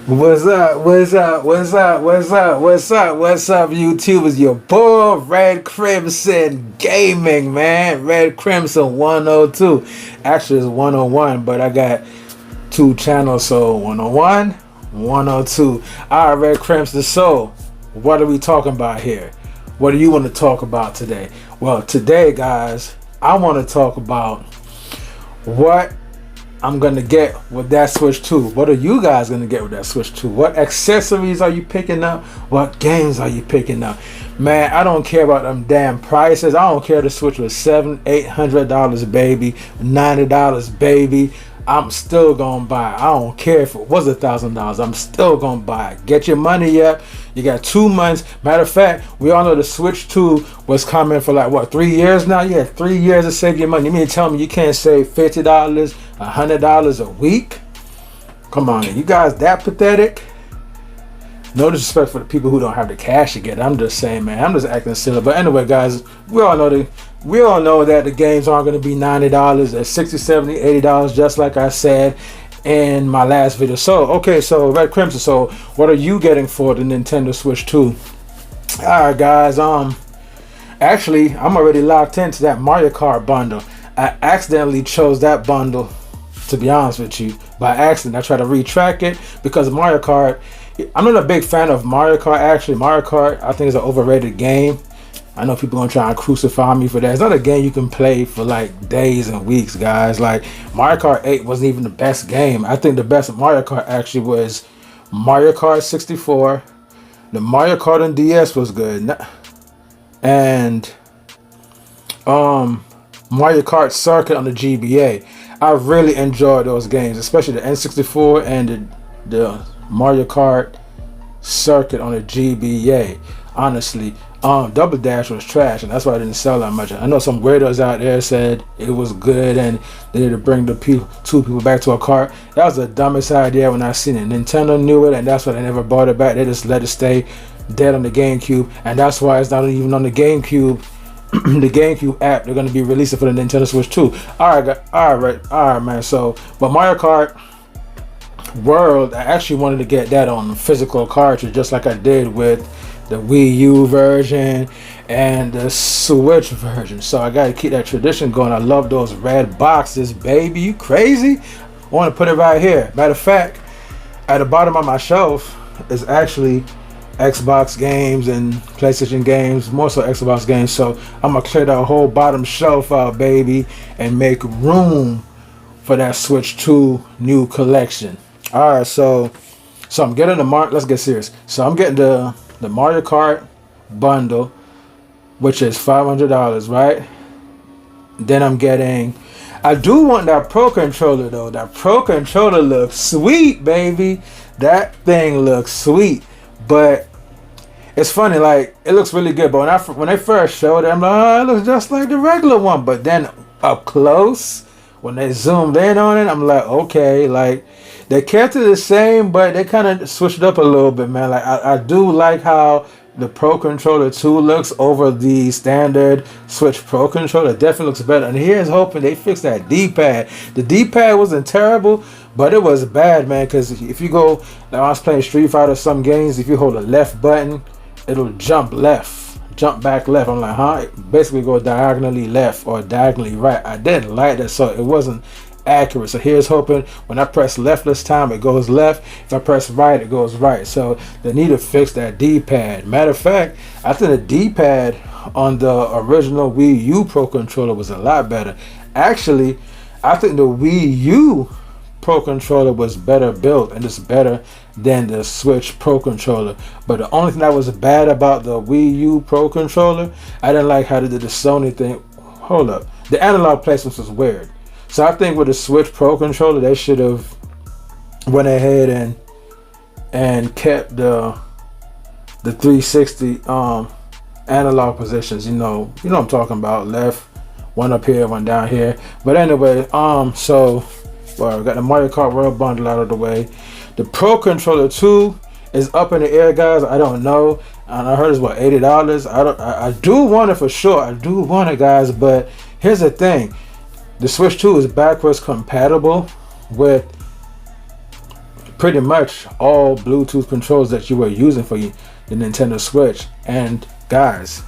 What's up? What's up? What's up? What's up? What's up? What's up, YouTube? It's your boy Red Crimson Gaming, man. Red Crimson 102. Actually, it's 101, but I got two channels, so 101, 102. All right, Red Crimson. So, what are we talking about here? What do you want to talk about today? Well, today, guys, I want to talk about what I'm gonna get with that Switch 2. What are you guys gonna get with that Switch 2? What accessories are you picking up? What games are you picking up? Man, I don't care about them damn prices. I don't care if the Switch was $700-800, baby, $90, baby. I'm still gonna buy it. I don't care if it was $1,000. I'm still gonna buy it. Get your money up. You got 2 months. Matter of fact, we all know the Switch 2 was coming for like what, 3 years now? You had 3 years to save your money. You mean to tell me you can't save $50, $100 a week? Come on, you guys that pathetic? No disrespect for the people who don't have the cash to get it. I'm just saying, man. I'm just acting silly. But anyway, guys, we all know that the games aren't going to be $90. They're $60, $70, $80, just like I said in my last video. So, okay, so Red Crimson. So, what are you getting for the Nintendo Switch 2? All right, guys. Actually, I'm already locked into that Mario Kart bundle. I accidentally chose that bundle, to be honest with you, by accident. I tried to retrack it because Mario Kart. I'm not a big fan of Mario Kart. Actually, Mario Kart, I think, is an overrated game. I know people gonna try and crucify me for that. It's not a game you can play for like days and weeks, guys. Like Mario Kart 8 wasn't even the best game. I think the best Mario Kart actually was Mario Kart 64. The Mario Kart on DS was good, and Mario Kart Circuit on the GBA. I really enjoyed those games, especially the N64 and the Mario Kart Circuit on the GBA. Honestly, Double Dash was trash, and that's why I didn't sell that much. I know some graders out there said it was good, and they need to bring the two people back to a cart. That was the dumbest idea when I seen it. Nintendo knew it, and that's why they never brought it back. They just let it stay dead on the GameCube, and that's why it's not even on the GameCube. The GameCube app they're gonna be releasing for the Nintendo Switch 2. All right, man. So, but Mario Kart World, I actually wanted to get that on physical cartridge, just like I did with the Wii U version and the Switch version. So I gotta keep that tradition going. I love those red boxes, baby. You crazy? I want to put it right here. Matter of fact, at the bottom of my shelf is actually Xbox games and PlayStation games, more so Xbox games. So I'm gonna clear that whole bottom shelf out, baby, and make room for that Switch 2 new collection. All right, so I'm getting let's get serious. So I'm getting the Mario Kart bundle, which is $500, right? Then I do want that Pro Controller though. That Pro Controller looks sweet, baby. That thing looks sweet. But it's funny, like it looks really good. But when they first showed it, I'm like, oh, it looks just like the regular one. But then up close, when they zoomed in on it, I'm like, okay, like they kept it the same, but they kind of switched it up a little bit, man. Like I do like how the Pro Controller 2 looks over the standard Switch Pro Controller. It definitely looks better. And here's hoping they fix that D-pad. The D-pad wasn't terrible, but it was bad, man. Because if you go, now I was playing Street Fighter, some games, if you hold the left button, it'll jump back left. I'm like, huh? It basically go diagonally left or diagonally right. I didn't like that, so it wasn't accurate. So here's hoping when I press left this time it goes left. If I press right it goes right. So they need to fix that D-pad. Matter of fact, I think the D-pad on the original Wii U Pro Controller was a lot better. Actually, I think the Wii U Pro Controller was better built and it's better than the Switch Pro Controller. But the only thing that was bad about the Wii U Pro Controller, I didn't like how they did the Sony thing. Hold up, the analog placements was weird. So I think with the Switch Pro Controller, they should have went ahead and kept the 360 analog positions. You know what I'm talking about. Left, one up here, one down here. But anyway, so well, we got the Mario Kart World bundle out of the way. The Pro Controller 2 is up in the air, guys. I don't know. And I heard it's what, $80. I do want it for sure. I do want it, guys. But here's the thing. The Switch 2 is backwards compatible with pretty much all Bluetooth controls that you were using for the Nintendo Switch. And guys,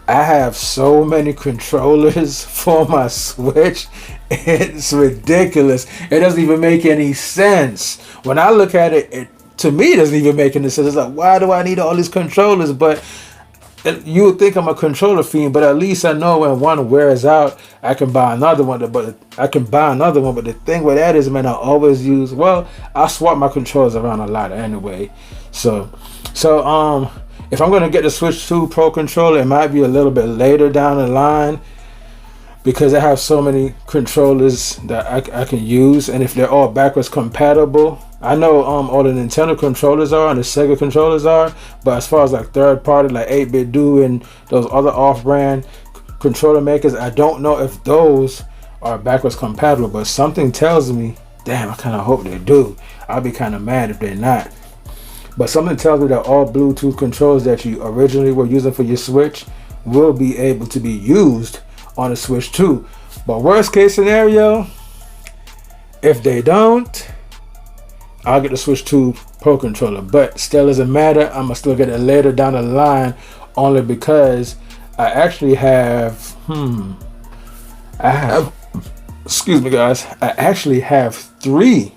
I have so many controllers for my Switch. It's ridiculous. It doesn't even make any sense. When I look at it, to me, it doesn't even make any sense. It's like, why do I need all these controllers? But you would think I'm a controller fiend, but at least I know when one wears out, I can buy another one. But the thing with that is, man, I always use. Well, I swap my controllers around a lot anyway. So, if I'm gonna get the Switch 2 Pro controller, it might be a little bit later down the line because I have so many controllers that I can use, and if they're all backwards compatible. I know all the Nintendo controllers are and the Sega controllers are, but as far as like third party like 8-Bit Do and those other off-brand controller makers, I don't know if those are backwards compatible, but something tells me, damn, I kind of hope they do. I'll be kind of mad if they're not. But something tells me that all Bluetooth controls that you originally were using for your Switch will be able to be used on the Switch 2. But worst case scenario, if they don't, I'll get the Switch 2 Pro controller. But still doesn't matter. I'm going to still get it later down the line, only because I actually have, excuse me guys, I actually have three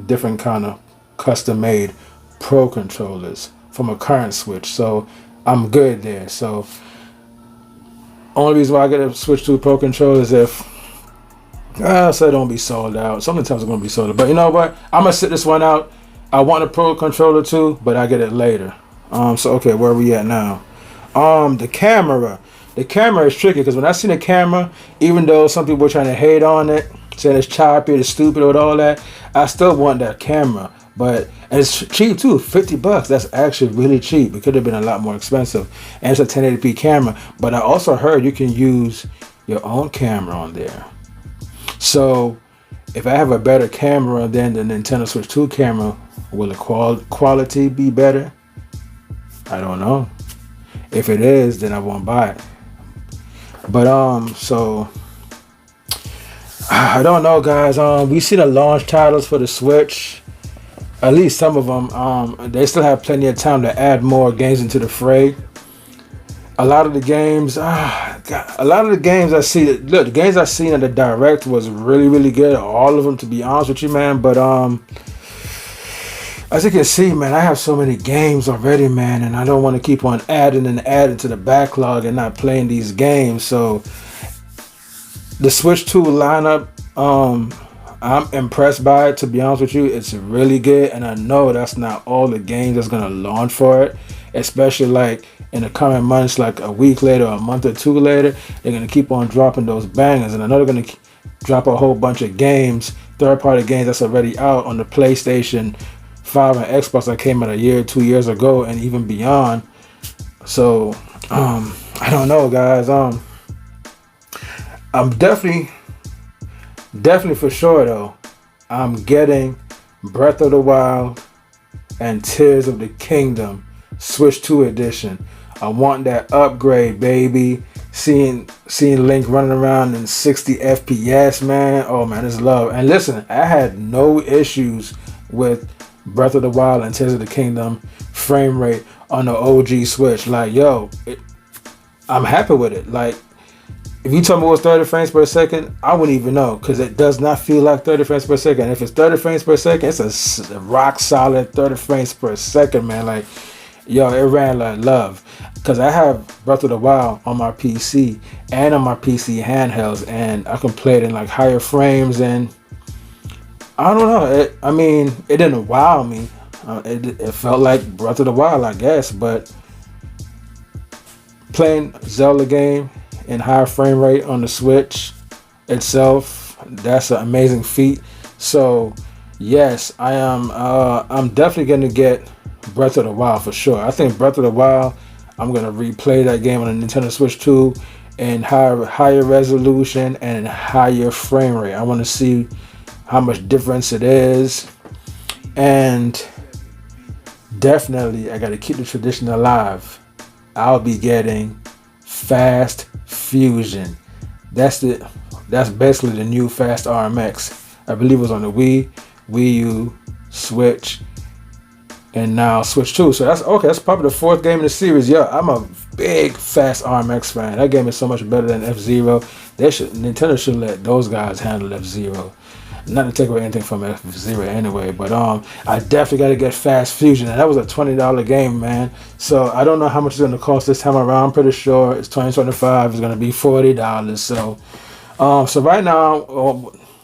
different kind of custom made Pro controllers from a current Switch. So I'm good there. So only reason why I get a Switch 2 Pro controller is if so it don't be sold out. Sometimes it's gonna be sold out. But you know what? I'm gonna sit this one out. I want a Pro controller too, but I get it later. So okay, where are we at now? The camera. The camera is tricky because when I see the camera, even though some people were trying to hate on it, saying it's choppy, it's stupid, with all that, I still want that camera. But and it's cheap too, $50. That's actually really cheap. It could have been a lot more expensive. And it's a 1080p camera. But I also heard you can use your own camera on there. So if I have a better camera than the Nintendo Switch 2 camera, will the quality be better? I don't know. If it is, then I won't buy it. But so I don't know, guys. We see the launch titles for the Switch. At least some of them. They still have plenty of time to add more games into the fray. A lot of the games, I see. Look, the games I seen at the Direct was really, really good. All of them, to be honest with you, man. But as you can see, man, I have so many games already, man, and I don't want to keep on adding to the backlog and not playing these games. So the Switch 2 lineup, I'm impressed by it, to be honest with you. It's really good, and I know that's not all the games that's gonna launch for it, especially like in the coming months, like a week later or a month or two later. They're gonna keep on dropping those bangers, and I know they're gonna drop a whole bunch of games, third-party games that's already out on the PlayStation 5 and Xbox that came out a year, 2 years ago, and even beyond. So I don't know, guys. I'm definitely for sure though, I'm getting Breath of the Wild and Tears of the Kingdom Switch 2 edition. I want that upgrade, baby. Seeing Link running around in 60 FPS, man. Oh man, it's love. And listen, I had no issues with Breath of the Wild and Tears of the Kingdom frame rate on the OG Switch. Like, yo, I'm happy with it. Like, if you told me it was 30 frames per second, I wouldn't even know, because it does not feel like 30 frames per second. If it's 30 frames per second, it's a rock solid 30 frames per second, man. Like, yo, it ran like love. Because I have Breath of the Wild on my PC and on my PC handhelds, and I can play it in like higher frames, and I don't know. It didn't wow me. It felt like Breath of the Wild, I guess, but playing Zelda game in higher frame rate on the Switch itself, that's an amazing feat. So yes, I'm definitely gonna get Breath of the Wild for sure. I think Breath of the Wild, I'm gonna replay that game on the Nintendo Switch 2 in higher resolution and higher frame rate. I want to see how much difference it is, and definitely I gotta keep the tradition alive. I'll be getting Fast Fusion. That's That's basically the new Fast RMX. I believe it was on the Wii U, Switch, and now Switch 2. So that's okay. That's probably the 4th game in the series. Yeah, I'm a big Fast RMX fan. That game is so much better than F-Zero. Nintendo should let those guys handle F-Zero. Not to take away anything from F-Zero anyway, but I definitely got to get Fast Fusion, and that was a $20 game, man. So I don't know how much it's going to cost this time around. I'm pretty sure it's $20-$25. It's going to be $40. So right now,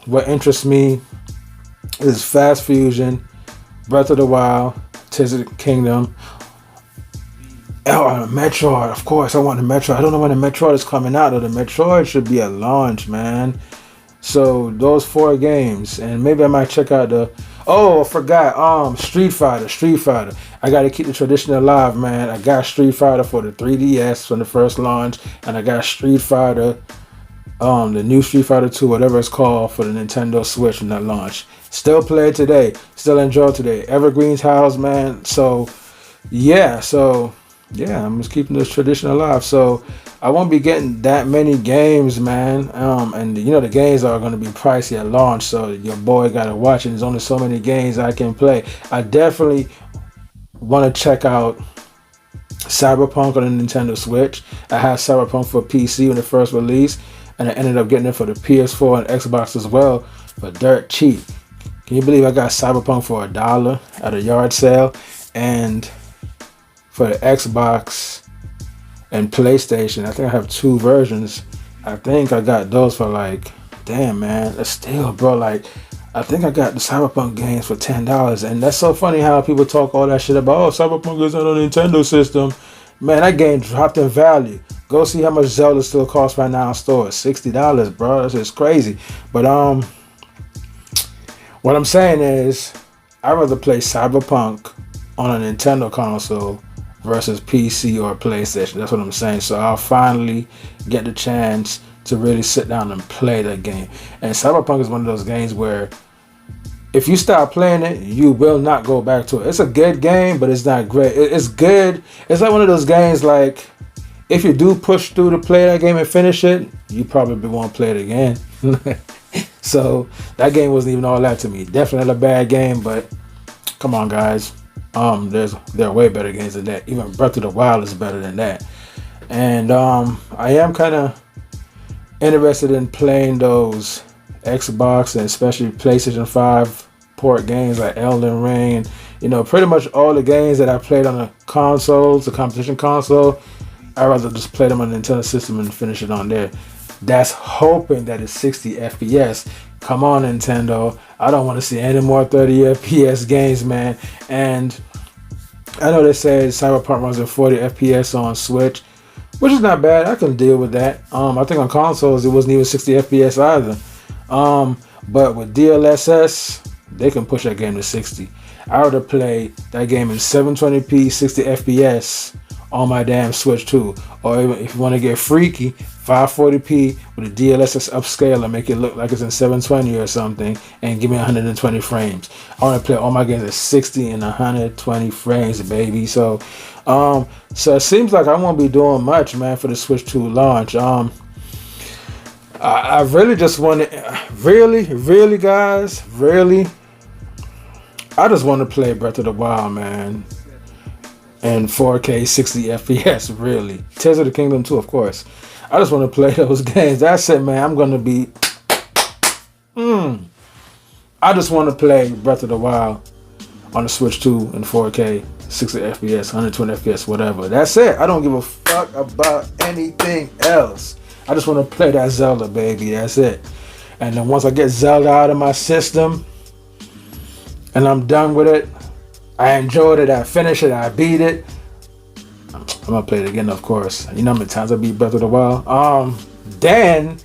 what interests me is Fast Fusion, Breath of the Wild, Tears of the Kingdom. Oh, Metroid, of course. I want the Metroid. I don't know when the Metroid is coming out, though. The Metroid should be a launch, man. So those 4 games, and maybe I might check out the. Oh, I forgot. Street Fighter. I gotta keep the tradition alive, man. I got Street Fighter for the 3DS from the first launch, and I got Street Fighter, the new Street Fighter 2, whatever it's called, for the Nintendo Switch from that launch. Still play it today. Still enjoy it today. Evergreen's house, man. So yeah, I'm just keeping this tradition alive. So I won't be getting that many games, man. And the games are going to be pricey at launch, so your boy got to watch it. There's only so many games I can play. I definitely want to check out Cyberpunk on the Nintendo Switch. I had Cyberpunk for PC when it first released, and I ended up getting it for the PS4 and Xbox as well for dirt cheap. Can you believe I got Cyberpunk for $1 at a yard sale? And for the Xbox and PlayStation, I think I have 2 versions. I think I got those for damn, man, that's still, bro, I think I got the Cyberpunk games for $10. And that's so funny how people talk all that shit about, Cyberpunk is on a Nintendo system. Man, that game dropped in value. Go see how much Zelda still costs right now in stores. $60, bro. That's just crazy. But what I'm saying is, I'd rather play Cyberpunk on a Nintendo console versus PC or PlayStation. That's what I'm saying. So I'll finally get the chance to really sit down and play that game. And Cyberpunk is one of those games where if you start playing it, you will not go back to it. It's a good game, but it's not great. It's good. It's like one of those games, if you do push through to play that game and finish it, you probably won't play it again. So that game wasn't even all that to me. Definitely not a bad game, but come on, guys. There are way better games than that. Even Breath of the Wild is better than that. And I am kind of interested in playing those Xbox and especially PlayStation 5 port games like Elden Ring and pretty much all the games that I played on the consoles, the competition console. I'd rather just play them on the Nintendo system and finish it on there. That's hoping that it's 60 FPS. Come on, Nintendo. I don't want to see any more 30 FPS games, man. And I know they said Cyberpunk runs at 40 FPS on Switch, which is not bad. I can deal with that. I think on consoles it wasn't even 60 FPS either. But with DLSS, they can push that game to 60. I would have played that game in 720p 60 FPS on my damn Switch 2. Or even if you want to get freaky, 540p with a DLSS upscale and make it look like it's in 720 or something, and give me 120 frames. I want to play all my games at 60 and 120 frames, baby. So it seems like I won't be doing much, man, for the Switch 2 launch. I really just want to, really, guys, I just want to play Breath of the Wild, man. And 4K 60 FPS, really. Tears of the Kingdom 2, of course. I just want to play those games. That's it, man. I'm going to be... I just want to play Breath of the Wild on the Switch 2 in 4K, 60 FPS, 120 FPS, whatever. That's it. I don't give a fuck about anything else. I just want to play that Zelda, baby. That's it. And then once I get Zelda out of my system and I'm done with it, I enjoyed it, I finished it, I beat it, I'm gonna play it again, of course. You know how many times I beat Breath of the Wild? Then,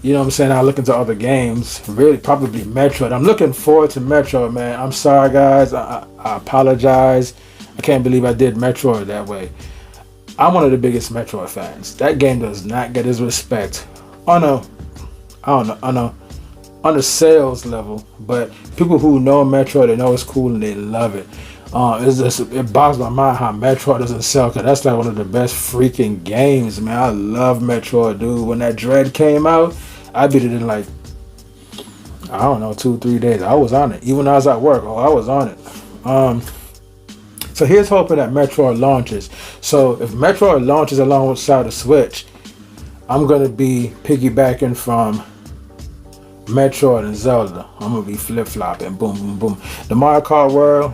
you know what I'm saying, I look into other games. Really, probably Metroid. I'm looking forward to Metroid, man. I'm sorry, guys. I apologize. I can't believe I did Metroid that way. I'm one of the biggest Metroid fans. That game does not get his respect on a sales level, but people who know Metroid, they know it's cool and they love it. It boggles my mind how Metroid doesn't sell, because that's like one of the best freaking games, man. I love Metroid, dude. When that Dread came out, I beat it in like, I don't know, 2-3 days. I was on it. Even when I was at work, I was on it. So here's hoping that Metroid launches. So if Metroid launches alongside the Switch, I'm going to be piggybacking from Metroid and Zelda. I'm going to be flip-flopping. Boom, boom, boom. The Mario Kart World,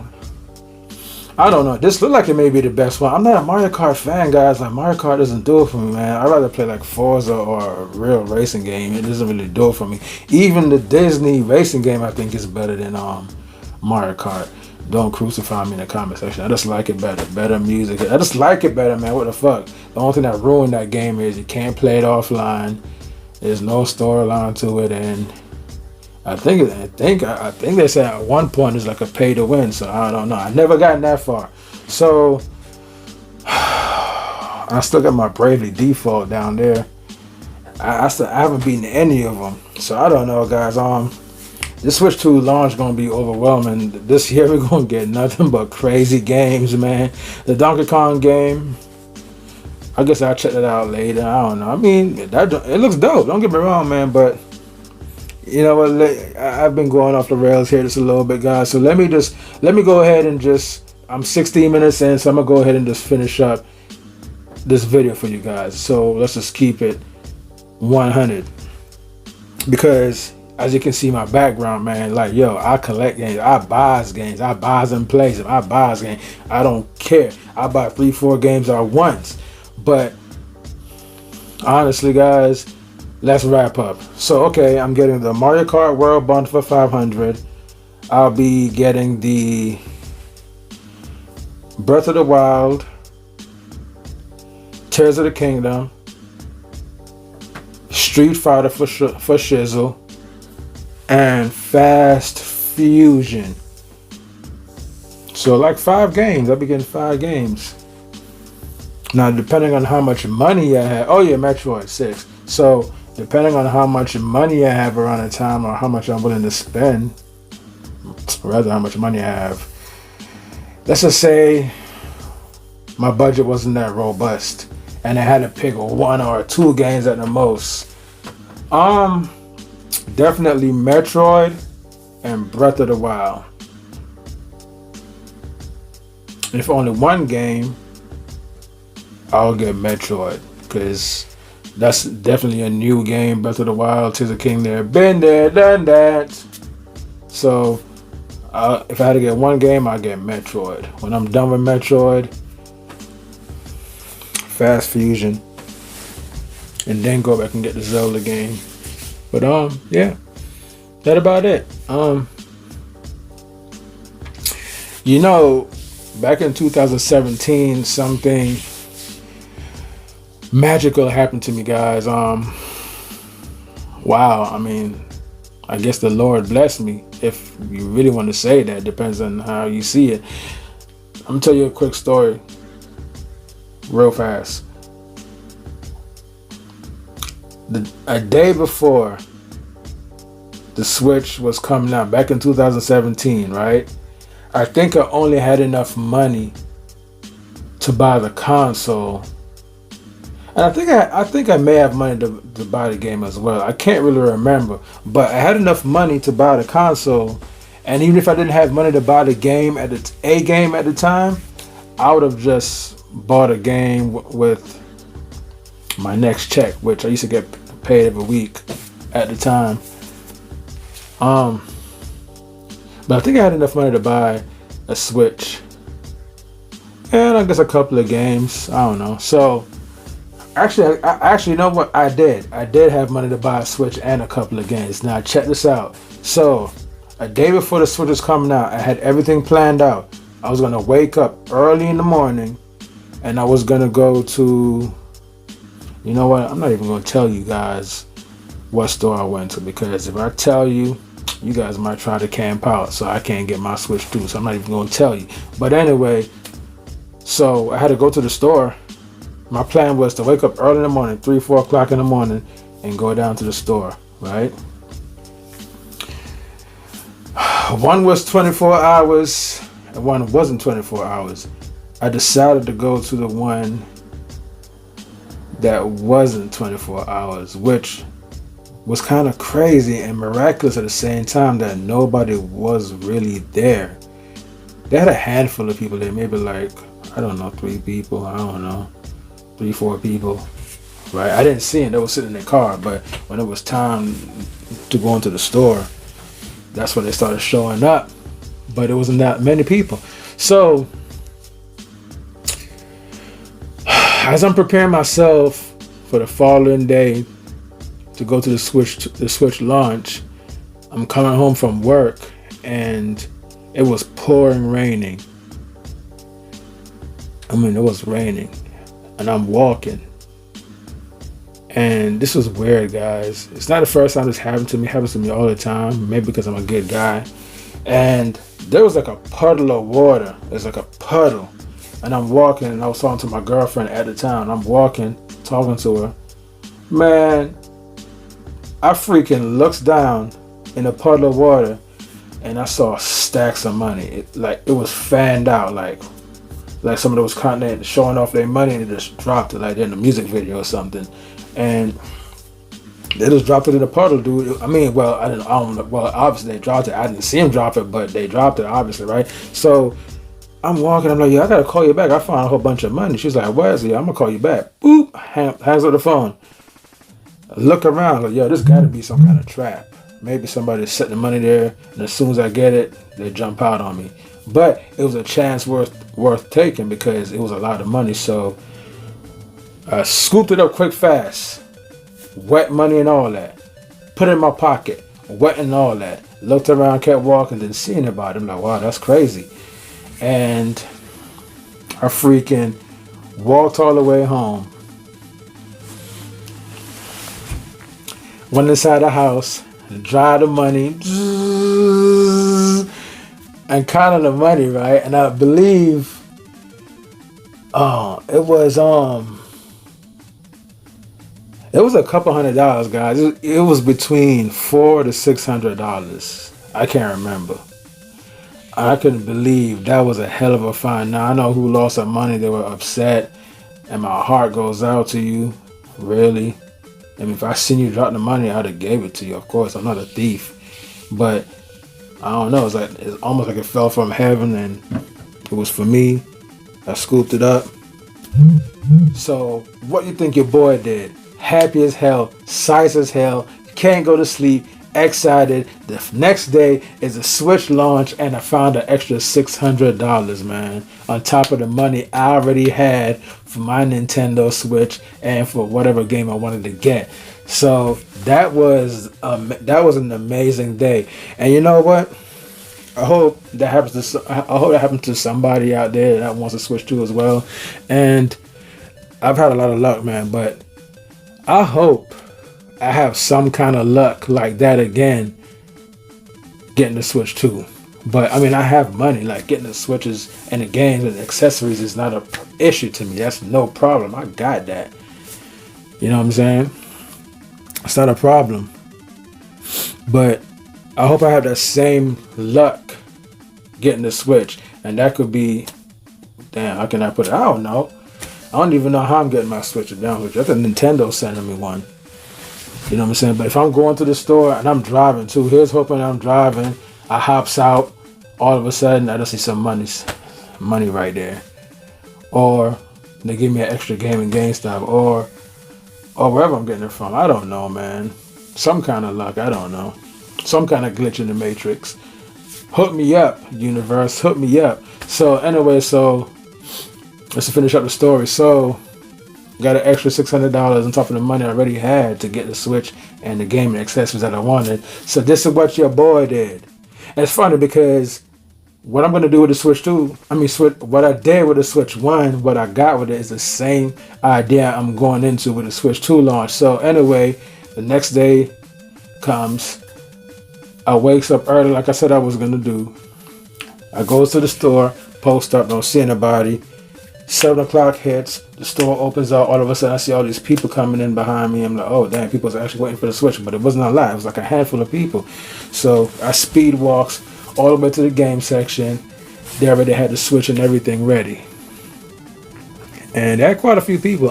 I don't know. This look like it may be the best one. I'm not a Mario Kart fan, guys. Like, Mario Kart doesn't do it for me, man. I'd rather play like Forza or a real racing game. It doesn't really do it for me. Even the Disney racing game, I think, is better than Mario Kart. Don't crucify me in the comment section. I just like it better. Better music. I just like it better, man. What the fuck? The only thing that ruined that game is you can't play it offline. There's no storyline to it, and I think they said at one point it's like a pay to win. So I don't know. I never gotten that far. So I still got my Bravely Default down there. I haven't beaten any of them. So I don't know, guys. This Switch 2 launch gonna be overwhelming. This year we're gonna get nothing but crazy games, man. The Donkey Kong game, I guess I'll check that out later. I don't know. I mean, it looks dope. Don't get me wrong, man. But you know what? I've been going off the rails here just a little bit, guys. So let me go ahead and I'm 16 minutes in, so I'm gonna go ahead and just finish up this video for you guys. So let's just keep it 100 because, as you can see my background, man, like, yo, I collect games. I buys games. I buys and plays them. I buys games. I don't care. I buy 3-4 games at once. But honestly, guys, let's wrap up. So, okay, I'm getting the Mario Kart World Bundle for 500. I'll be getting the Breath of the Wild, Tears of the Kingdom, Street Fighter for Shizzle, and Fast Fusion. So like 5 games. I'll be getting 5 games. Now depending on how much money I have. Oh yeah, Metroid 6. So depending on how much money I have around the time or how much I'm willing to spend, or rather how much money I have. Let's just say my budget wasn't that robust and I had to pick 1 or 2 games at the most. Definitely Metroid and Breath of the Wild. And if only 1 game, I'll get Metroid, because that's definitely a new game. Breath of the Wild, Tears of the Kingdom, been there, done that. So if I had to get 1 game, I'll get Metroid. When I'm done with Metroid, Fast Fusion, and then go back and get the Zelda game. But yeah, that about it. You know, back in 2017, something magical happened to me, guys. Wow, I mean, I guess the Lord blessed me. If you really want to say that, depends on how you see it. I'm gonna tell you a quick story, real fast. A day before the Switch was coming out, back in 2017, right? I think I only had enough money to buy the console, and I think I may have money to buy the game as well. I can't really remember, but I had enough money to buy the console, and even if I didn't have money to buy the game at the time, I would have just bought a game with my next check, which I used to get paid every week at the time. But I think I had enough money to buy a Switch and I guess a couple of games. I don't know. So actually, you know what? I did have money to buy a Switch and a couple of games. Now check this out. So a day before the Switch was coming out, I had everything planned out. I was gonna wake up early in the morning and I was gonna go to, you know what? I'm not even gonna tell you guys what store I went to, because if I tell you, you guys might try to camp out, so I can't get my Switch 2, so I'm not even gonna tell you. But anyway, so I had to go to the store. My plan was to wake up early in the morning, 3-4 o'clock in the morning, and go down to the store, right? One was 24 hours and one wasn't 24 hours. I decided to go to the one that wasn't 24 hours, which was kind of crazy and miraculous at the same time that nobody was really there. They had a handful of people there, maybe like, I don't know, 3 people, I don't know, 3, 4 people, right? I didn't see them, they were sitting in their car, but when it was time to go into the store, that's when they started showing up, but it wasn't that many people. So, as I'm preparing myself for the following day to go to the Switch launch, I'm coming home from work and it was pouring raining. I mean, it was raining and I'm walking. And this was weird, guys. It's not the first time this happened to me. It happens to me all the time. Maybe because I'm a good guy. And there was like a puddle of water. There's like a puddle. And I'm walking and I was talking to my girlfriend at the time. I'm walking, talking to her. Man, I freaking looks down in a puddle of water and I saw stacks of money. It was fanned out like some of those content showing off their money and they just dropped it like they're in a music video or something. And they just dropped it in the puddle, dude. I mean, well, I don't know. Well, obviously they dropped it. I didn't see them drop it, but they dropped it, obviously, right? So I'm walking. I'm like, yeah, I gotta call you back. I found a whole bunch of money. She's like, where is it? I'm gonna call you back. Boop. Hangs up the phone. I look around. Like, yo, this gotta be some kind of trap. Maybe somebody's setting the money there, and as soon as I get it, they jump out on me. But it was a chance worth taking because it was a lot of money. So I scooped it up quick, fast. Wet money and all that. Put it in my pocket. Wet and all that. Looked around, kept walking, didn't see anybody. I'm like, wow, that's crazy. And I freaking walked all the way home. Went inside the house, dried the money, and counted the money, right? And I believe it was a couple $100, guys. It was between $400 to $600. I can't remember. I couldn't believe that was a hell of a find. Now I know who lost their money. They were upset, and my heart goes out to you. Really, I mean, if I seen you drop the money, I'd have gave it to you. Of course, I'm not a thief, but I don't know. It's almost like it fell from heaven, and it was for me. I scooped it up. So, what you think your boy did? Happy as hell, psyched as hell, can't go to sleep. Excited. The next day is a Switch launch and I found an extra $600, man, on top of the money I already had for my Nintendo Switch and for whatever game I wanted to get. So that was an amazing day. And you know what? I hope that happens to somebody out there that wants to Switch 2 as well. And I've had a lot of luck, man, but I hope I have some kind of luck like that again, getting the Switch 2. But I mean, I have money. Like getting the Switches and the games and the accessories is not an issue to me. That's no problem. I got that. You know what I'm saying? It's not a problem. But I hope I have that same luck getting the Switch. And that could be, damn, how can I put it? I don't know. I don't even know how I'm getting my Switch down with you. I think Nintendo sending me one. You know what I'm saying? But if I'm going to the store and I'm driving too, here's hoping I'm driving, I hops out, all of a sudden I just see some money right there. Or they give me an extra game in GameStop or wherever I'm getting it from. I don't know, man. Some kind of luck, I don't know. Some kind of glitch in the Matrix. Hook me up, universe, hook me up. So anyway, let's finish up the story. So got an extra $600 on top of the money I already had to get the Switch and the gaming accessories that I wanted. So this is what your boy did. And it's funny because what I'm going to do with the Switch 2, what I did with the Switch 1, what I got with it is the same idea I'm going into with the Switch 2 launch. So anyway, the next day comes. I wakes up early like I said I was going to do. I goes to the store, post up, don't see anybody. 7 o'clock hits, the store opens up, all of a sudden I see all these people coming in behind me. I'm like, oh damn, people's actually waiting for the Switch, but it wasn't a lot, it was like a handful of people. So I speed walks all the way to the game section. They already had the Switch and everything ready. And there had quite a few people.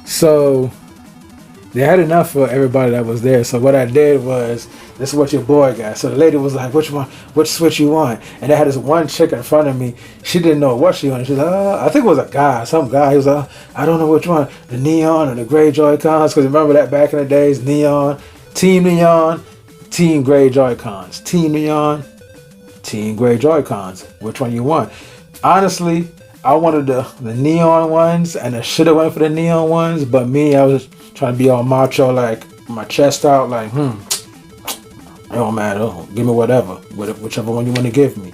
So They had enough for everybody that was there. So what I did was, this is what your boy got. So the lady was like, which switch you want? And they had this one chick in front of me. She didn't know what she wanted. She's like, I think it was a guy, some guy. He was like, I don't know which one, the neon or the gray Joy-Cons. Because remember that back in the days, neon, team gray Joy-Cons. Team neon, team gray Joy-Cons. Which one you want? Honestly, I wanted the neon ones, and I should have went for the neon ones. But me, I was trying to be all macho, like my chest out, like, it don't matter. Give me whatever, whichever one you want to give me.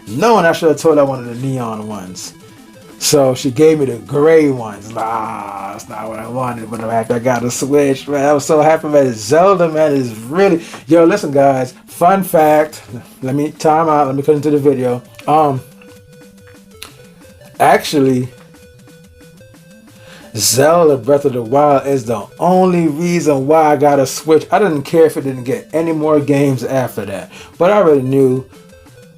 Knowing I should have told her I wanted the neon ones. So she gave me the gray ones. That's not what I wanted. But after I got the Switch, man, I was so happy, man. Zelda, man, is really... Yo, listen, guys. Fun fact. Let me time out. Let me cut into the video. Actually, Zelda Breath of the Wild is the only reason why I got a Switch. I didn't care if it didn't get any more games after that. But I already knew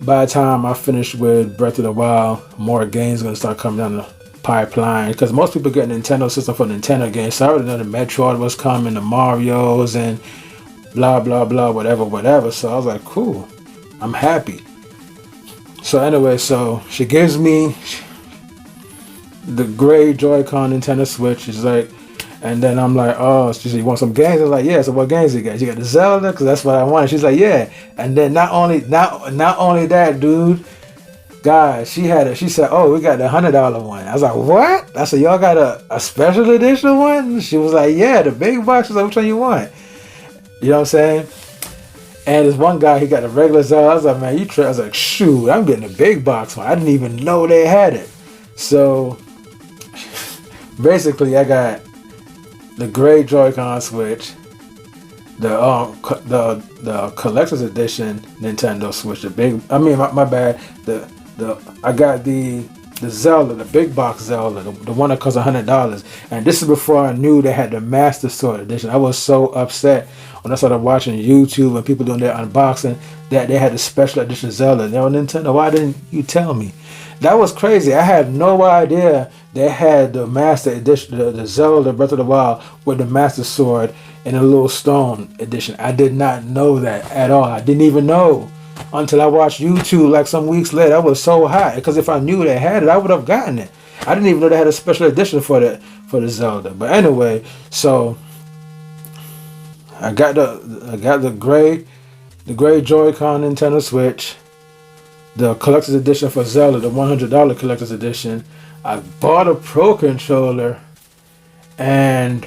by the time I finished with Breath of the Wild, more games are going to start coming down the pipeline. Because most people get a Nintendo system for Nintendo games. So I already know the Metroid was coming, the Marios, and blah, blah, blah, whatever. So I was like, cool. I'm happy. So anyway, so she gives me the gray Joy-Con Nintendo Switch. Is like, and then I'm like, oh, she said, you want some games? I was like, yeah. So what games you got? You got the Zelda, because that's what I wanted. She's like, yeah. And then not only that, dude, guys, she said, oh, we got the $100 one. I was like, what? I said, y'all got a special edition one? She was like, yeah, the big box. She's like, which one you want? You know what I'm saying? And this one guy, he got the regular Zelda. I was like, man, you try. I was like, shoot, I'm getting the big box one. I didn't even know they had it. So basically, I got the gray Joy-Con Switch, the collector's edition Nintendo Switch, my bad. I got the Zelda, the big box Zelda, the one that costs $100. And this is before I knew they had the Master Sword edition. I was so upset when I started watching YouTube and people doing their unboxing that they had the special edition Zelda. Now, Nintendo, why didn't you tell me? That was crazy. I had no idea they had the Master Edition, the Zelda Breath of the Wild with the Master Sword in a little stone edition. I did not know that at all. I didn't even know until I watched YouTube like some weeks later. I was so hot because if I knew they had it, I would have gotten it. I didn't even know they had a special edition for the Zelda. But anyway, so I got the gray Joy-Con Nintendo Switch. The collector's edition for Zelda, the $100 collector's edition. I bought a Pro Controller, and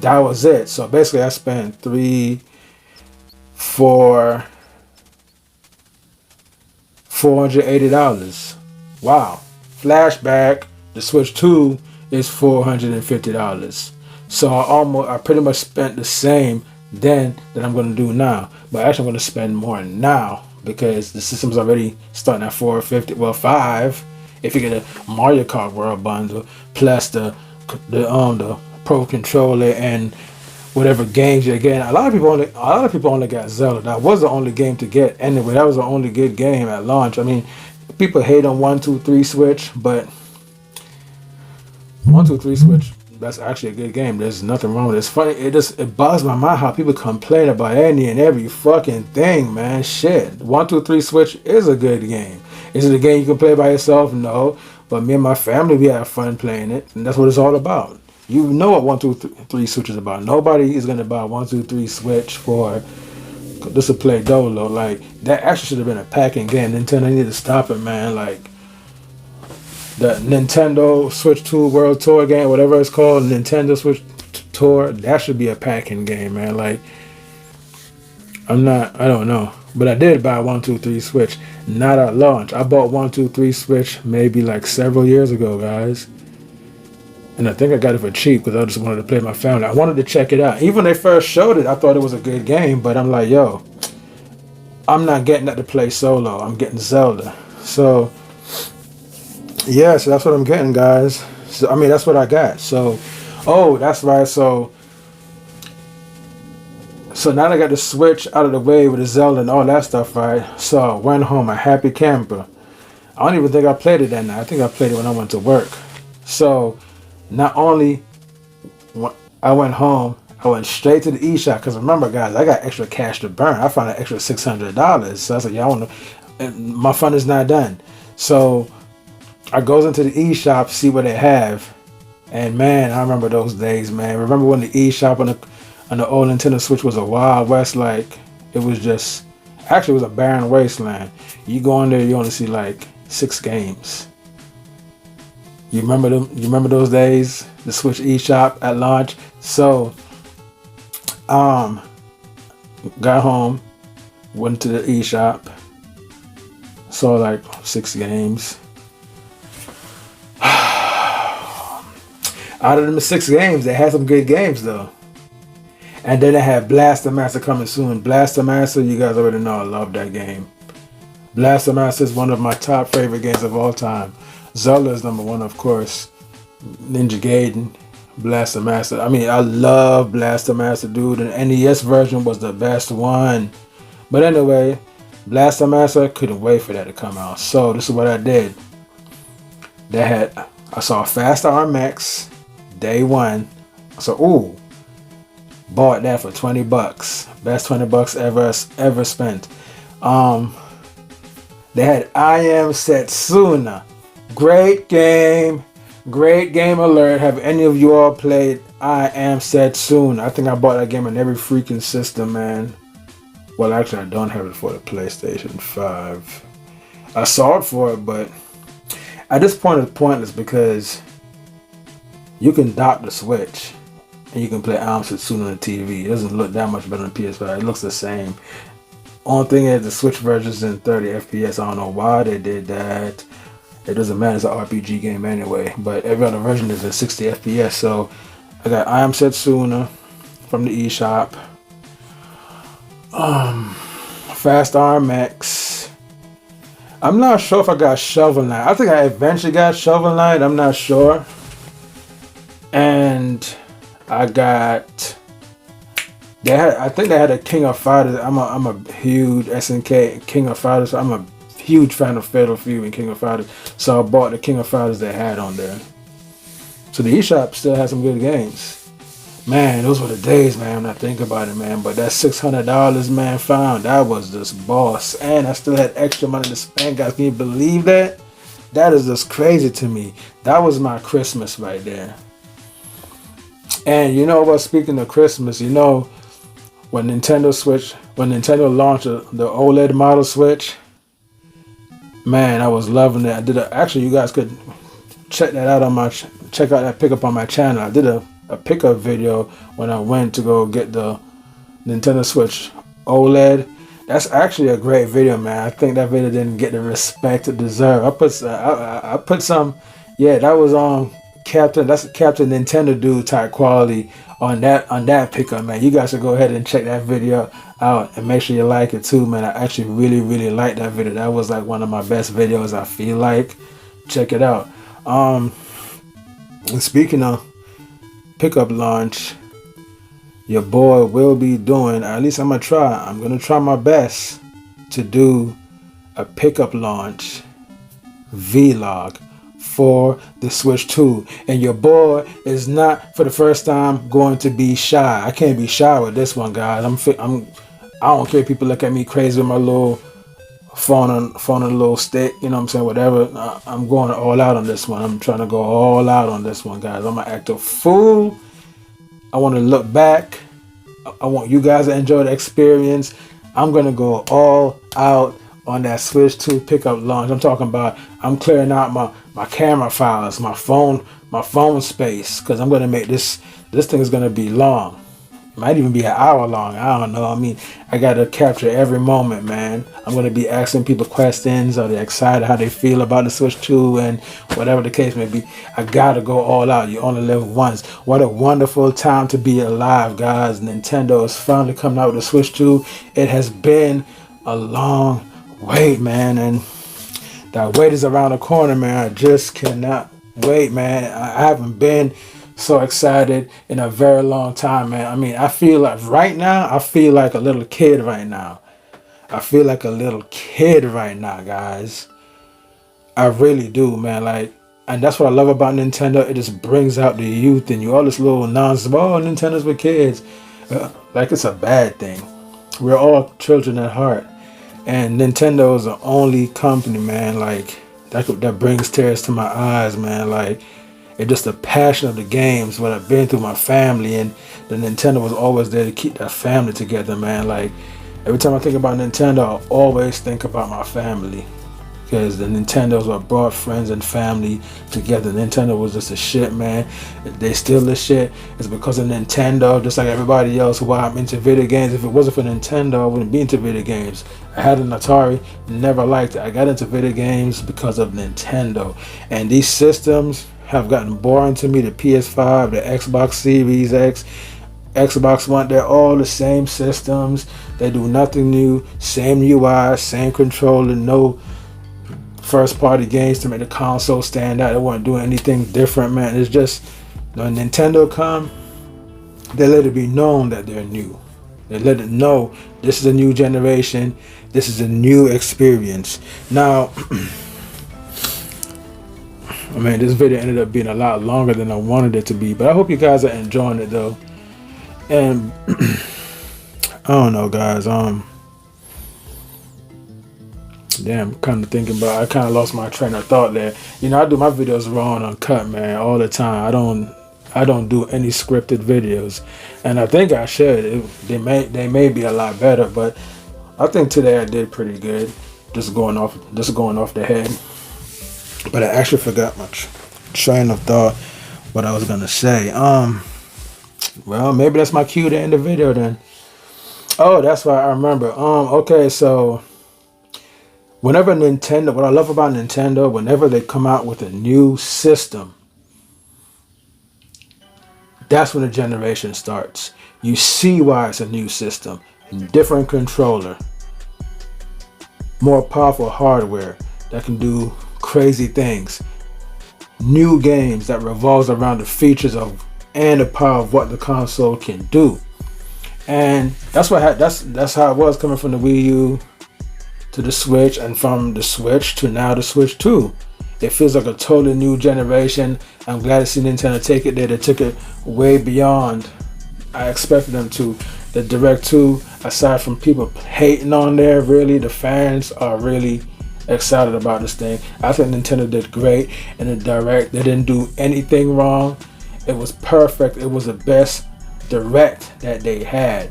that was it. So basically, I spent $480. Wow. Flashback, the Switch 2 is $450. So I pretty much spent the same then that I'm going to do now. But actually, I'm going to spend more now, because the system's already starting at $450. Well, $5 if you get a Mario Kart World bundle plus the Pro Controller and whatever games you get. A lot of people only got Zelda. That was the only game to get anyway. That was the only good game at launch. I mean, people hate on 1, 2, 3 Switch, but 1, 2, 3 Switch, that's actually a good game. There's nothing wrong with it. It's funny. It bothers my mind how people complain about any and every fucking thing, man. Shit. 1, 2, 3 Switch is a good game. Is it a game you can play by yourself? No. But me and my family, we have fun playing it. And that's what it's all about. You know what 1, 2, 3 Switch is about. Nobody is going to buy 1, 2, 3 Switch for just to play Dolo. Like, that actually should have been a packing game. Nintendo need to stop it, man. Like, the Nintendo Switch 2 World Tour game, whatever it's called, Nintendo Switch Tour, that should be a packing game, man. Like, I don't know. But I did buy 1, 2, 3 Switch, not at launch. I bought 1, 2, 3 Switch maybe like several years ago, guys. And I think I got it for cheap because I just wanted to play with my family. I wanted to check it out. Even when they first showed it, I thought it was a good game, but I'm like, yo, I'm not getting that to play solo. I'm getting Zelda. So, yeah, so that's what I'm getting, guys. So, I mean, that's what I got. So, oh, that's right. So now that I got the Switch out of the way with the Zelda and all that stuff, right? So I went home a happy camper. I don't even think I played it that night. I think I played it when I went to work. So not only I went home, I went straight to the eShop because remember, guys, I got extra cash to burn. I found an extra $600. So I was like, y'all want to? My fun is not done. So I goes into the eShop, see what they have, and man, I remember those days, man. Remember when the eShop on the old Nintendo Switch was a Wild West? Like it was just, actually, it was a barren wasteland. You go in there, you only see like 6 games. You remember them? You remember those days? The Switch eShop at launch. So got home, went to the eShop, saw like 6 games. Out of them 6 games, they had some good games though. And then they had Blaster Master coming soon. Blaster Master, you guys already know I love that game. Blaster Master is one of my top favorite games of all time. Zelda is number 1, of course. Ninja Gaiden, Blaster Master. I mean, I love Blaster Master, dude. And NES version was the best one. But anyway, Blaster Master, couldn't wait for that to come out. So this is what I did. I saw Fast RMX, day 1. So, ooh, bought that for $20. Best $20 ever spent. They had I Am Setsuna. Great game alert. Have any of you all played I Am Setsuna? I think I bought that game on every freaking system, man. Well, actually, I don't have it for the PlayStation 5. I saw it for it, but at this point it's pointless because you can dock the Switch and you can play I Am Setsuna on the TV. It doesn't look that much better on the PS5. It looks the same. Only thing is the Switch version is in 30 FPS. I don't know why they did that. It doesn't matter, it's an RPG game anyway. But every other version is at 60 FPS. So I got I Am Setsuna from the eShop. Fast RMX. I'm not sure if I got Shovel Knight. I think I eventually got Shovel Knight. I'm not sure. And I got. I think they had a King of Fighters. I'm a huge SNK King of Fighters. So I'm a huge fan of Fatal Fury and King of Fighters. So I bought the King of Fighters they had on there. So the eShop still has some good games. Man, those were the days, man, when I think about it, man. But that $600, man, found, that was just boss. And I still had extra money to spend, guys. Can you believe that? That is just crazy to me. That was my Christmas right there. And you know what, speaking of Christmas, you know, when Nintendo launched the OLED model Switch, man, I was loving it. Actually, you guys could check that out check out that pickup on my channel. I did a pickup video when I went to go get the Nintendo Switch OLED. That's actually a great video, man. I think that video didn't get the respect it deserved. I put some, yeah, that was on Captain Nintendo dude type quality on that pickup, man. You guys should go ahead and check that video out and make sure you like it too, man. I actually really like that video. That was like one of my best videos, I feel like. Check it out. And speaking of pickup launch, your boy will be doing, or at least I'm gonna try my best to do a pickup launch vlog for the Switch 2. And your boy is not, for the first time, going to be shy. I can't be shy with this one, guys. I don't care if people look at me crazy with my little phone on a little stick, you know what I'm saying, whatever. I'm going all out on this one. I'm trying to go all out on this one, guys. I'm gonna act a fool. I want to look back. I want you guys to enjoy the experience. I'm gonna go all out on that Switch 2 pickup launch. I'm talking about, I'm clearing out my camera files, my phone space, because I'm gonna make this thing is gonna be long. It might even be an hour long. I don't know. I mean, I gotta capture every moment, man. I'm gonna be asking people questions. Are they excited? How they feel about the Switch 2 and whatever the case may be. I gotta go all out. You only live once. What a wonderful time to be alive, guys. Nintendo is finally coming out with the Switch 2. It has been a long wait, man, and that wait is around the corner, man. I just cannot wait, man. I haven't been so excited in a very long time, man. I mean, I feel like right now, I feel like a little kid right now. I feel like a little kid right now, guys. I really do, man. Like, And that's what I love about Nintendo. It just brings out the youth in you. All this little nonsense. Oh, Nintendo's for kids. Like it's a bad thing. We're all children at heart. And Nintendo is the only company, man, like that brings tears to my eyes, man. Like it's just the passion of the games, what I've been through, my family, and the Nintendo was always there to keep that family together, man. Like every time I think about Nintendo, I always think about my family. Because the Nintendo's what brought friends and family together. Nintendo was just a shit, man. They still the shit. It's because of Nintendo, just like everybody else, why I'm into video games. If it wasn't for Nintendo, I wouldn't be into video games. I had an Atari, never liked it. I got into video games because of Nintendo. And these systems have gotten boring to me. The PS5, the Xbox Series X, Xbox One, they're all the same systems. They do nothing new. Same UI, same controller, no first party games to make the console stand out. They weren't doing anything different, man. It's just when Nintendo come, they let it be known that they're new. They let it know this is a new generation, this is a new experience. Now I mean, this video ended up being a lot longer than I wanted it to be, but I hope you guys are enjoying it though. And I don't know, guys, damn, kind of thinking about, I kind of lost my train of thought there. You know, I do my videos raw and uncut, man, all the time. I don't do any scripted videos, and I think I should. They may be a lot better, but I think today I did pretty good. Just going off the head. But I actually forgot my train of thought, what I was gonna say. Well, maybe that's my cue to end the video then. Oh, that's why I remember. Okay, so whenever Nintendo, what I love about Nintendo, whenever they come out with a new system, that's when the generation starts. You see why it's a new system. Different controller. More powerful hardware that can do crazy things. New games that revolves around the features of and the power of what the console can do. And that's how it was coming from the Wii U to the Switch, and from the Switch to now the Switch 2. It feels like a totally new generation. I'm glad to see Nintendo take it there. They took it way beyond I expected them to. The Direct 2, aside from people hating on there, really, the fans are really excited about this thing. I think Nintendo did great in the Direct. They didn't do anything wrong. It was perfect. It was the best Direct that they had.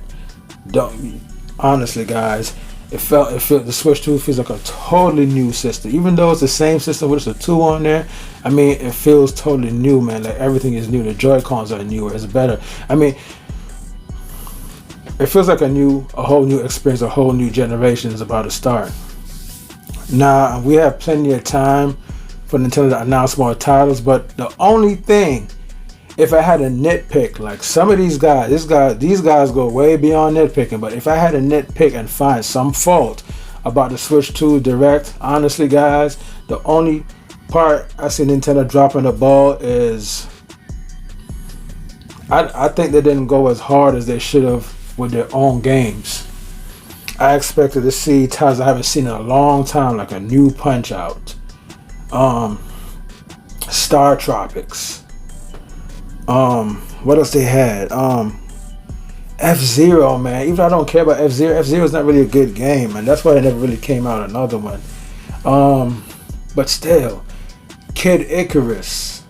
Honestly, guys, it felt the Switch 2 feels like a totally new system. Even though it's the same system with just a 2 on there, I mean, it feels totally new, man. Like everything is new. The Joy-Cons are newer. It's better. I mean, it feels like a whole new experience, a whole new generation is about to start. Now, we have plenty of time for Nintendo to announce more titles, but the only thing, if I had a nitpick, like some of these guys go way beyond nitpicking, but if I had to nitpick and find some fault about the Switch 2 Direct, honestly, guys, the only part I see Nintendo dropping the ball is I think they didn't go as hard as they should have with their own games. I expected to see titles I haven't seen in a long time, like a new Punch Out, Star Tropics. What else they had? F-Zero, man. Even though I don't care about F-Zero, F-Zero is not really a good game, and that's why they never really came out another one. But still, Kid Icarus.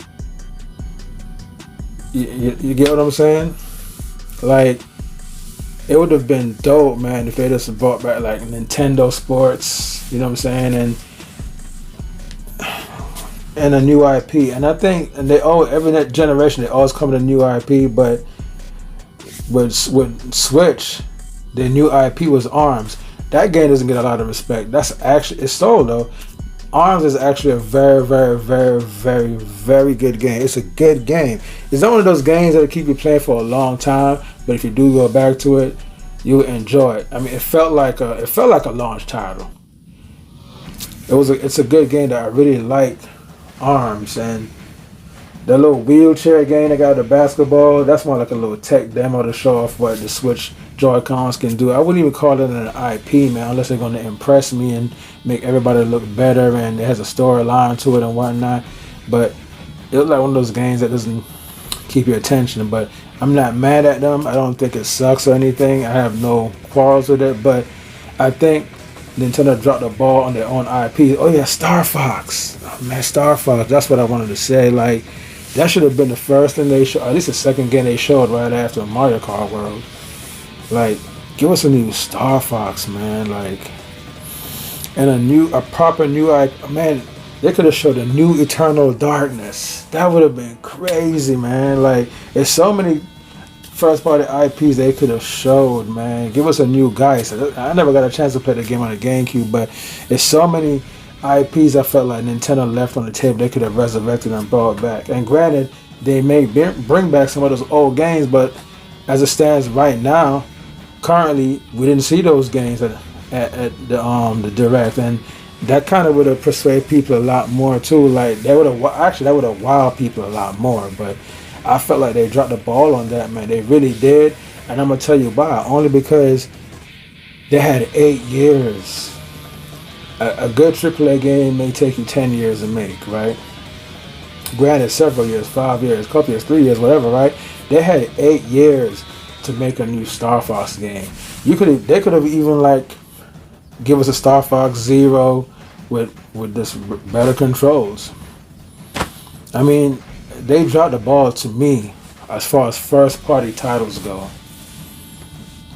You get what I'm saying? Like, it would have been dope, man, if they just brought back like Nintendo Sports, you know what I'm saying, and a new IP. And I think, and every generation they always come with a new IP, but with Switch, the new IP was ARMS. That game doesn't get a lot of respect. It's sold though. ARMS is actually a very, very, very, very, very good game. It's a good game. It's not one of those games that keep you playing for a long time, but if you do go back to it, you'll enjoy it. I mean, it felt like a launch title. It's a good game that I really liked. ARMS, and the little wheelchair game they got, the basketball, that's more like a little tech demo to show off what the Switch Joy-Cons can do. I wouldn't even call it an IP, man, unless they're going to impress me and make everybody look better and it has a storyline to it and whatnot. but it looked like one of those games that doesn't keep your attention. But I'm not mad at them. I don't think it sucks or anything. I have no quarrels with it, but I think Nintendo dropped the ball on their own IP. Oh yeah, Star Fox. Oh man, Star Fox. That's what I wanted to say. Like, that should have been the first thing they showed, at least the second game they showed right after Mario Kart World. Like, give us a new Star Fox, man. Like, and a proper new IP. Man, they could have showed a new Eternal Darkness. That would have been crazy, man. Like, there's so many first party IPs they could have showed, man. Give us a new Geist. I never got a chance to play the game on the GameCube, but there's so many IPs I felt like Nintendo left on the table they could have resurrected and brought back. And granted, they may bring back some of those old games, but as it stands right now, currently, we didn't see those games at the Direct, and that kind of would have persuaded people a lot more too. Like, that would have wowed people a lot more. But I felt like they dropped the ball on that, man. They really did, and I'm gonna tell you why. Only because they had 8 years. A good AAA game may take you 10 years to make, right? Granted, several years, 5 years, couple years, 3 years, whatever, right? They had 8 years to make a new Star Fox game. They could have even like give us a Star Fox Zero with this better controls. I mean, they dropped the ball to me as far as first party titles go.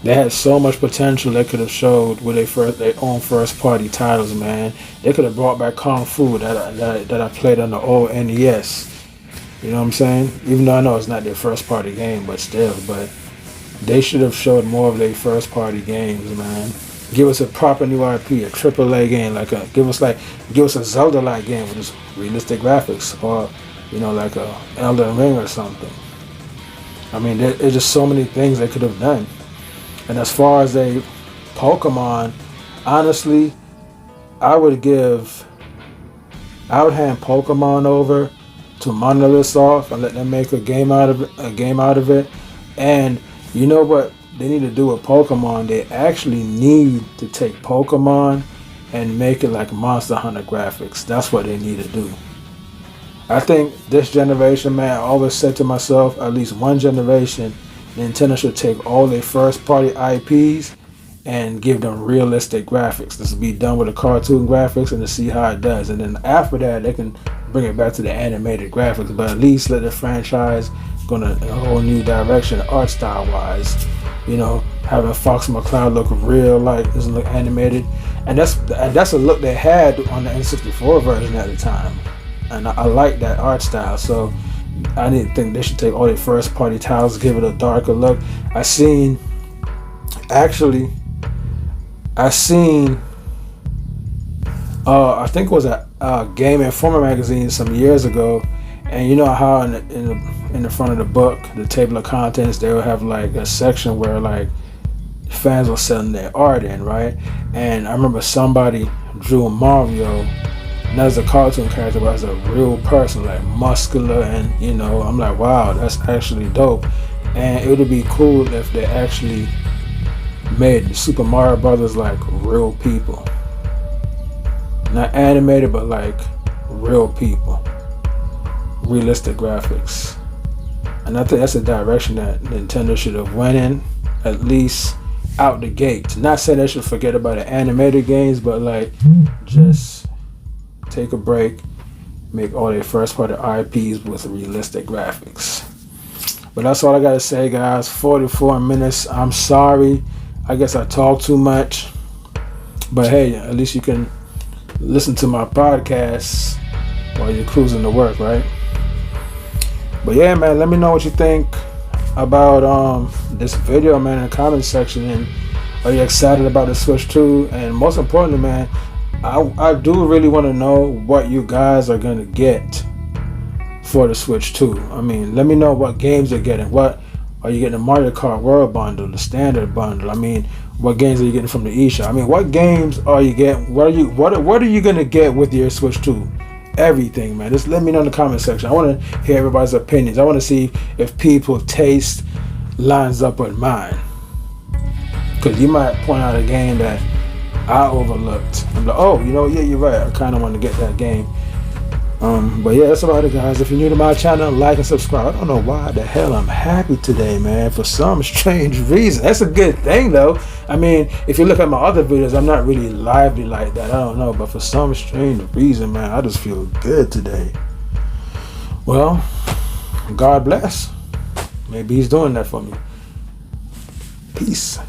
They had so much potential they could have showed with their own first party titles, man. They could have brought back Kung Fu that I played on the old NES. You know what I'm saying? Even though I know it's not their first party game, but still, but they should have showed more of their first party games, man. Give us a proper new IP, a AAA game, give us a Zelda-like game with just realistic graphics, or like a Elden Ring or something. I mean, there's just so many things they could have done. And as far as a Pokemon, honestly, I would hand Pokemon over to Monolith Soft and let them make a game out of it. And you know what they need to do with Pokemon? They actually need to take Pokemon and make it like Monster Hunter graphics. That's what they need to do. I think this generation, man, I always said to myself, at least one generation, Nintendo should take all their first party IPs and give them realistic graphics. This will be done with the cartoon graphics and to see how it does. And then after that, they can bring it back to the animated graphics, but at least let the franchise go in a whole new direction art style wise. Having Fox McCloud look real, like doesn't look animated. And that's a look they had on the N64 version at the time. And I like that art style. So I didn't think they should take all their first party titles, give it a darker look. I seen I think it was a Game Informer magazine some years ago, and you know how in the front of the book, the table of contents, they will have like a section where like fans were selling their art in, right? And I remember somebody drew Mario not as a cartoon character, but as a real person, like muscular, and I'm like, wow, that's actually dope. And it would be cool if they actually made the Super Mario Brothers like real people, not animated, but like real people, realistic graphics. And I think that's a direction that Nintendo should have went in, at least out the gate. Not saying they should forget about the animated games, but like just take a break, make all their first party IPs with realistic graphics. But that's all I gotta say, guys. 44 minutes. I'm sorry. I guess I talk too much. But hey, at least you can listen to my podcasts while you're cruising to work, right? But yeah, man, let me know what you think about this video, man, in the comment section. And are you excited about the Switch 2? And most importantly, man, I do really want to know what you guys are going to get for the Switch 2. I mean, let me know what games you're getting. What are you getting? The Mario Kart World Bundle, the Standard Bundle? I mean, what games are you getting from the eShop? I mean, what games are you getting? What are you going to get with your Switch 2? Everything, man. Just let me know in the comment section. I want to hear everybody's opinions. I want to see if people's taste lines up with mine. Because you might point out a game that I overlooked. I'm like, oh, yeah, you're right. I kind of want to get that game. But yeah, that's about it, guys. If you're new to my channel, like and subscribe. I don't know why the hell I'm happy today, man. For some strange reason. That's a good thing, though. I mean, if you look at my other videos, I'm not really lively like that. I don't know. But for some strange reason, man, I just feel good today. Well, God bless. Maybe he's doing that for me. Peace.